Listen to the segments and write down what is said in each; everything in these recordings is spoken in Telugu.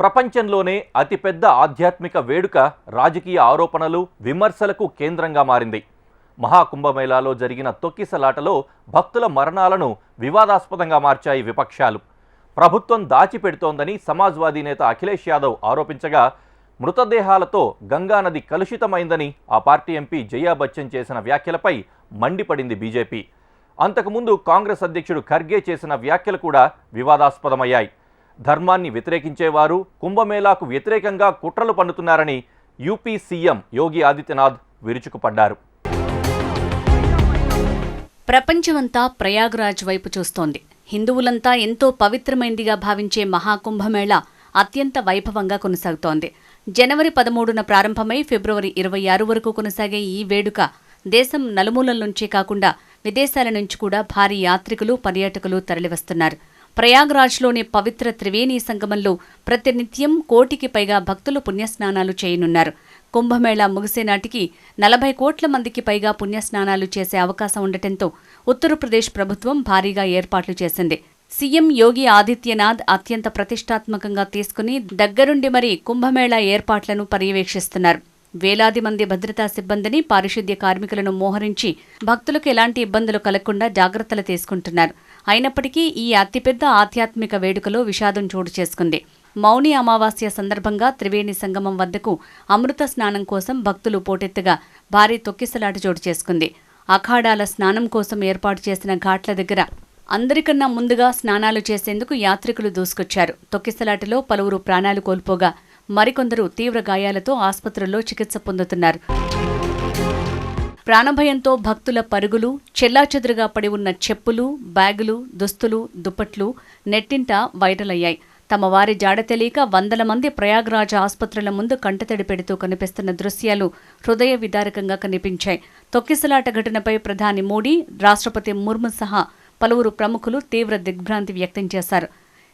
ప్రపంచంలోనే అతిపెద్ద ఆధ్యాత్మిక వేడుక రాజకీయ ఆరోపణలు విమర్శలకు కేంద్రంగా మారింది. మహాకుంభమేళాలో జరిగిన తొక్కిసలాటలో భక్తుల మరణాలను వివాదాస్పదంగా మార్చాయి విపక్షాలు. ప్రభుత్వం దాచిపెడుతోందని సమాజ్వాదీ నేత అఖిలేష్ యాదవ్ ఆరోపించగా, మృతదేహాలతో గంగానది కలుషితమైందని ఆ పార్టీ ఎంపీ జయా బచ్చన్ చేసిన వ్యాఖ్యలపై మండిపడింది బీజేపీ. అంతకుముందు కాంగ్రెస్ అధ్యక్షుడు ఖర్గే చేసిన వ్యాఖ్యలు కూడా వివాదాస్పదమయ్యాయి. ధర్మాన్ని వ్యతిరేకించేవారు కుంభమేళాకు వ్యతిరేకంగా కుట్రలు పన్నుతున్నారని యూపీ సీఎం యోగి ఆదిత్యనాథ్ విరుచుకుపడ్డారు. ప్రపంచమంతా ప్రయాగ్రాజ్ వైపు చూస్తోంది. హిందువులంతా ఎంతో పవిత్రమైందిగా భావించే మహాకుంభమేళా అత్యంత వైభవంగా కొనసాగుతోంది. జనవరి 13న ప్రారంభమై ఫిబ్రవరి 26 వరకు కొనసాగే ఈ వేడుక దేశం నలుమూలల నుంచే కాకుండా విదేశాల నుంచి కూడా భారీ యాత్రికులు, పర్యాటకులు తరలివస్తున్నారు. ప్రయాగ్రాజ్లోని పవిత్ర త్రివేణి సంగమంలో ప్రతినిత్యం 1 కోటికి పైగా భక్తులు పుణ్యస్నానాలు చేయనున్నారు. కుంభమేళా ముగిసే నాటికి 40 కోట్ల మందికి పైగా పుణ్యస్నానాలు చేసే అవకాశం ఉండటంతో ఉత్తరప్రదేశ్ ప్రభుత్వం భారీగా ఏర్పాట్లు చేసింది. సీఎం యోగి ఆదిత్యనాథ్ అత్యంత ప్రతిష్టాత్మకంగా తీసుకుని దగ్గరుండి మరీ కుంభమేళా ఏర్పాట్లను పర్యవేక్షిస్తున్నారు. వేలాది మంది భద్రతా సిబ్బందిని, పారిశుద్ధ్య కార్మికులను మోహరించి భక్తులకు ఎలాంటి ఇబ్బందులు కలగకుండా జాగ్రత్తలు తీసుకుంటున్నారు. అయినప్పటికీ ఈ అతిపెద్ద ఆధ్యాత్మిక వేడుకలో విషాదం చోటు చేసుకుంది. మౌని అమావాస్య సందర్భంగా త్రివేణి సంగమం వద్దకు అమృత స్నానం కోసం భక్తులు పోటెత్తుగా భారీ తొక్కిసలాట చోటు చేసుకుంది. అఖాడాల స్నానం కోసం ఏర్పాటు చేసిన ఘాట్ల దగ్గర అందరికన్నా ముందుగా స్నానాలు చేసేందుకు యాత్రికులు దూసుకొచ్చారు. తొక్కిసలాటలో పలువురు ప్రాణాలు కోల్పోగా మరికొందరు తీవ్ర గాయాలతో ఆసుపత్రుల్లో చికిత్స పొందుతున్నారు. ప్రాణభయంతో భక్తుల పరుగులు, చెల్లాచెదురుగా పడి ఉన్న చెప్పులు, బ్యాగులు, దుస్తులు, దుప్పట్లు నెట్టింట వైరల్ అయ్యాయి. తమ వారి జాడ తెలియక వందల మంది ప్రయాగ్రాజ్ ఆసుపత్రుల ముందు కంటతడి పెడుతూ కనిపిస్తున్న దృశ్యాలు హృదయ విదారకంగా కనిపించాయి. తొక్కిసలాట ఘటనపై ప్రధాని మోడీ, రాష్ట్రపతి ముర్ము సహా పలువురు ప్రముఖులు తీవ్ర దిగ్భ్రాంతి వ్యక్తం చేశారు.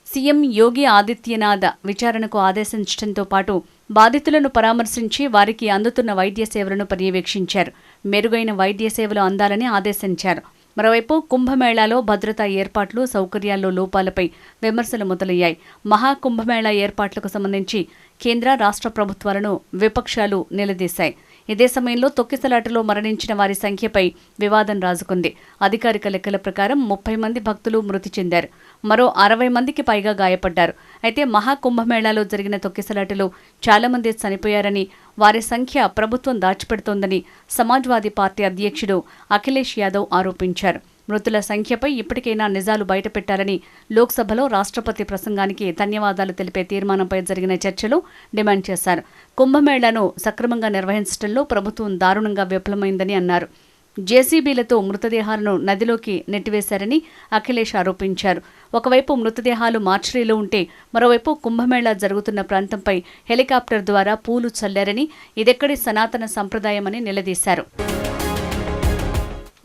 సీఎం యోగి ఆదిత్యనాథ్ విచారణకు ఆదేశించడంతో పాటు బాధితులను పరామర్శించి వారికి అందుతున్న వైద్య సేవలను పర్యవేక్షించారు. మెరుగైన వైద్య సేవలు అందాలని ఆదేశించారు. మరోవైపు కుంభమేళాలో భద్రతా ఏర్పాట్లు, సౌకర్యాల్లో లోపాలపై విమర్శలు మొదలయ్యాయి. మహాకుంభమేళా ఏర్పాట్లకు సంబంధించి కేంద్ర, రాష్ట్ర ప్రభుత్వాలను విపక్షాలు నిలదీశాయి. ఇదే సమయంలో తొక్కిసలాటలో మరణించిన వారి సంఖ్యపై వివాదం రాజుకుంది. అధికారిక లెక్కల ప్రకారం 30 మంది భక్తులు మృతి చెందారు. మరో 60 మందికి పైగా గాయపడ్డారు. అయితే మహాకుంభమేళాలో జరిగిన తొక్కిసలాటలో చాలా మంది చనిపోయారని, వారి సంఖ్య ప్రభుత్వం దాచిపెడుతోందని సమాజ్వాదీ పార్టీ అధ్యక్షుడు అఖిలేష్ యాదవ్ ఆరోపించారు. మృతుల సంఖ్యపై ఇప్పటికైనా నిజాలు బయటపెట్టాలని లోక్సభలో రాష్ట్రపతి ప్రసంగానికి ధన్యవాదాలు తెలిపే తీర్మానంపై జరిగిన చర్చలో డిమాండ్ చేశారు. కుంభమేళాను సక్రమంగా నిర్వహించడంలో ప్రభుత్వం దారుణంగా విఫలమైందని అన్నారు. జేసీబీలతో మృతదేహాలను నదిలోకి నెట్టివేశారని అఖిలేష్ ఆరోపించారు. ఒకవైపు మృతదేహాలు మార్చరీలో ఉంటే మరోవైపు కుంభమేళా జరుగుతున్న ప్రాంతంపై హెలికాప్టర్ ద్వారా పూలు చల్లారని, ఇదెక్కడి సనాతన సంప్రదాయమని నిలదీశారు.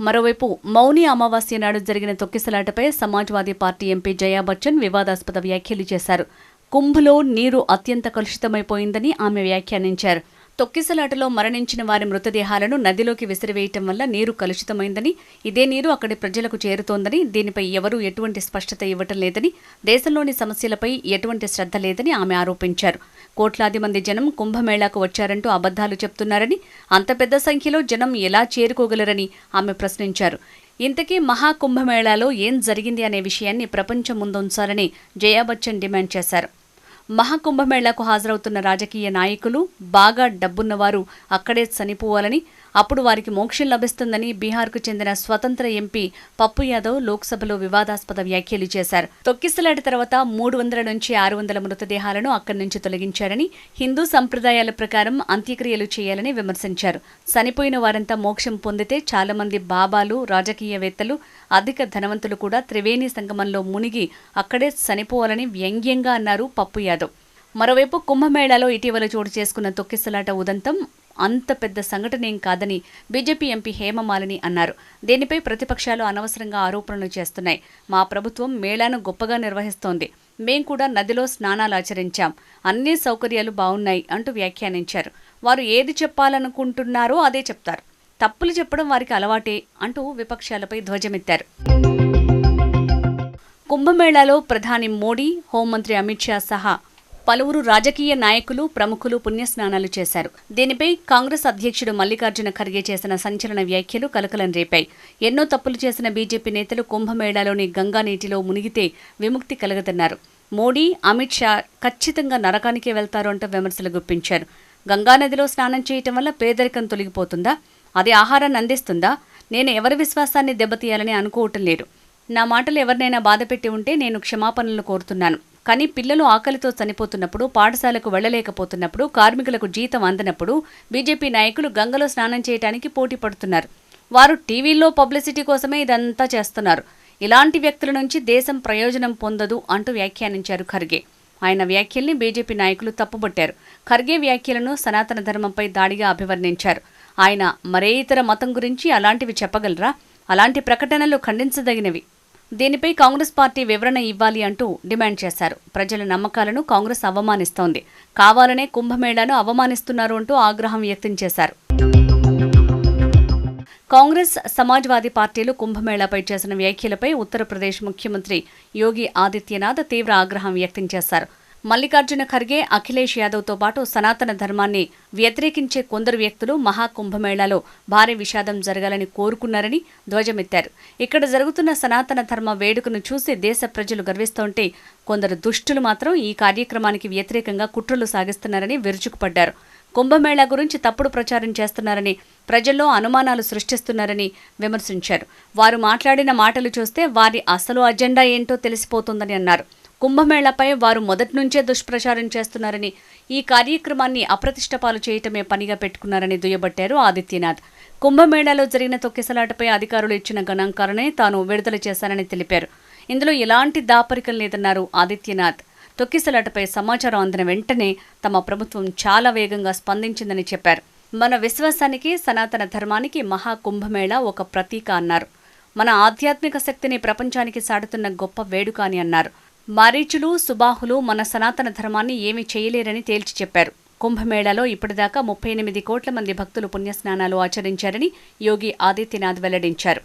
మరోవైపు మౌని అమావాస్య నాడు జరిగిన తొక్కిసలాటపై సమాజ్వాదీ పార్టీ ఎంపీ జయా బచ్చన్ వివాదాస్పద వ్యాఖ్యలు చేశారు. కుంభలో నీరు అత్యంత కలుషితమైపోయిందని ఆమె వ్యాఖ్యానించారు. తొక్కిసలాటలో మరణించిన వారి మృతదేహాలను నదిలోకి విసిరివేయటం వల్ల నీరు కలుషితమైందని, ఇదే నీరు అక్కడి ప్రజలకు చేరుతోందని, దీనిపై ఎవరూ ఎటువంటి స్పష్టత ఇవ్వటం లేదని, దేశంలోని సమస్యలపై ఎటువంటి శ్రద్ధ లేదని ఆమె ఆరోపించారు. కోట్లాది మంది జనం కుంభమేళాకు వచ్చారంటూ అబద్ధాలు చెప్తున్నారని, అంత పెద్ద సంఖ్యలో జనం ఎలా చేరుకోగలరని ఆమె ప్రశ్నించారు. ఇంతకీ మహాకుంభమేళాలో ఏం జరిగింది అనే విషయాన్ని ప్రపంచం ముందుంచాలని జయా బచ్చన్ డిమాండ్ చేశారు. మహాకుంభమేళాకు హాజరవుతున్న రాజకీయ నాయకులు, బాగా డబ్బున్నవారు అక్కడే చనిపోవాలని, అప్పుడు వారికి మోక్షం లభిస్తుందని బీహార్కు చెందిన స్వతంత్ర ఎంపీ పప్పు యాదవ్ లోక్సభలో వివాదాస్పద వ్యాఖ్యలు చేశారు. తొక్కిసలాట తర్వాత 300 నుంచి 600 మృతదేహాలను అక్కడి నుంచి తొలగించారని, హిందూ సంప్రదాయాల ప్రకారం అంత్యక్రియలు చేయాలని విమర్శించారు. చనిపోయిన వారంతా మోక్షం పొందితే చాలా మంది బాబాలు, రాజకీయవేత్తలు, అధిక ధనవంతులు కూడా త్రివేణి సంగమంలో మునిగి అక్కడే చనిపోవాలని వ్యంగ్యంగా అన్నారు పప్పు యాదవ్. మరోవైపు కుంభమేళాలో ఇటీవల చోటు చేసుకున్న తొక్కిసలాట ఉదంతం అంత పెద్ద సంఘటనేం కాదని బీజేపీ ఎంపీ హేమమాలిని అన్నారు. దీనిపై ప్రతిపక్షాలు అనవసరంగా ఆరోపణలు చేస్తున్నాయి. మా ప్రభుత్వం మేళాను గొప్పగా నిర్వహిస్తోంది. మేం కూడా నదిలో స్నానాలు ఆచరించాం. అన్ని సౌకర్యాలు బాగున్నాయి అంటూ వ్యాఖ్యానించారు. వారు ఏది చెప్పాలనుకుంటున్నారో అదే చెప్తారు. తప్పులు చెప్పడం వారికి అలవాటే అంటూ విపక్షాలపై ధ్వజమెత్తారు. కుంభమేళాలో ప్రధాని మోడీ, హోంమంత్రి అమిత్ షా సహా పలువురు రాజకీయ నాయకులు ప్రముఖులు పుణ్యస్నానాలు చేశారు. దీనిపై కాంగ్రెస్ అధ్యక్షుడు మల్లికార్జున ఖర్గే చేసిన సంచలన వ్యాఖ్యలు కలకలం రేపాయి. ఎన్నో తప్పులు చేసిన బీజేపీ నేతలు కుంభమేళాలోని గంగా నీటిలో మునిగితే విముక్తి కలగదన్నారు. మోడీ, అమిత్ షా ఖచ్చితంగా నరకానికే వెళ్తారు అంటూ విమర్శలు గుప్పించారు. గంగానదిలో స్నానం చేయటం వల్ల పేదరికం తొలగిపోతుందా? అది ఆహారాన్ని అందిస్తుందా? నేను ఎవరి విశ్వాసాన్ని దెబ్బతీయాలని అనుకోవటం లేదు. నా మాటలు ఎవరినైనా బాధపెట్టి ఉంటే నేను క్షమాపణలు కోరుతున్నాను. కానీ పిల్లలు ఆకలితో చనిపోతున్నప్పుడు, పాఠశాలకు వెళ్లలేకపోతున్నప్పుడు, కార్మికులకు జీతం అందనప్పుడు బీజేపీ నాయకులు గంగలో స్నానం చేయడానికి పోటీ పడుతున్నారు. వారు టీవీల్లో పబ్లిసిటీ కోసమే ఇదంతా చేస్తున్నారు. ఇలాంటి వ్యక్తుల నుంచి దేశం ప్రయోజనం పొందదు అంటూ వ్యాఖ్యానించారు ఖర్గే. ఆయన వ్యాఖ్యల్ని బీజేపీ నాయకులు తప్పుబట్టారు. ఖర్గే వ్యాఖ్యలను సనాతన ధర్మంపై దాడిగా అభివర్ణించారు. ఆయన మరే ఇతర మతం గురించి అలాంటివి చెప్పగలరా? అలాంటి ప్రకటనలు ఖండించదగినవి. దీనిపై కాంగ్రెస్ పార్టీ వివరణ ఇవ్వాలి అంటూ డిమాండ్ చేశారు. ప్రజల నమ్మకాలను కాంగ్రెస్ అవమానిస్తోంది. కావాలనే కుంభమేళాను అవమానిస్తున్నారు అంటూ ఆగ్రహం వ్యక్తం చేశారు. కాంగ్రెస్, సమాజ్వాదీ పార్టీలు కుంభమేళాపై చేసిన వ్యాఖ్యలపై ఉత్తరప్రదేశ్ ముఖ్యమంత్రి యోగి ఆదిత్యనాథ్ తీవ్ర ఆగ్రహం వ్యక్తం చేశారు. మల్లికార్జున ఖర్గే, అఖిలేష్ యాదవ్తో పాటు సనాతన ధర్మాన్ని వ్యతిరేకించే కొందరు వ్యక్తులు మహాకుంభమేళాలో భారీ విషాదం జరగాలని కోరుకున్నారని ధ్వజమెత్తారు. ఇక్కడ జరుగుతున్న సనాతన ధర్మ వేడుకను చూసి దేశ ప్రజలు గర్విస్తుంటే కొందరు దుష్టులు మాత్రం ఈ కార్యక్రమానికి వ్యతిరేకంగా కుట్రలు సాగిస్తున్నారని విరుచుకుపడ్డారు. కుంభమేళా గురించి తప్పుడు ప్రచారం చేస్తున్నారని, ప్రజల్లో అనుమానాలు సృష్టిస్తున్నారని విమర్శించారు. వారు మాట్లాడిన మాటలు చూస్తే వారి అసలు అజెండా ఏంటో తెలిసిపోతుందని అన్నారు. కుంభమేళాపై వారు మొదటి నుంచే దుష్ప్రచారం చేస్తున్నారని, ఈ కార్యక్రమాన్ని అప్రతిష్టపాలు చేయటమే పనిగా పెట్టుకున్నారని దుయ్యబట్టారు ఆదిత్యనాథ్. కుంభమేళాలో జరిగిన తొక్కిసలాటపై అధికారులు ఇచ్చిన గణాంకాలనే తాను విడుదల చేశానని తెలిపారు. ఇందులో ఎలాంటి దాపరికం లేదన్నారు ఆదిత్యనాథ్. తొక్కిసలాటపై సమాచారం అందిన వెంటనే తమ ప్రభుత్వం చాలా వేగంగా స్పందించిందని చెప్పారు. మన విశ్వాసానికి, సనాతన ధర్మానికి మహాకుంభమేళా ఒక ప్రతీక అన్నారు. మన ఆధ్యాత్మిక శక్తిని ప్రపంచానికి సాటుతున్న గొప్ప వేడుక అని అన్నారు. మారీచులు, సుబాహులు మన సనాతన ధర్మాన్ని ఏమీ చేయలేరని తేల్చి చెప్పారు. కుంభమేళాలో ఇప్పటిదాకా 38 కోట్ల మంది భక్తులు పుణ్యస్నానాలు ఆచరించారని యోగి ఆదిత్యనాథ్ వెల్లడించారు.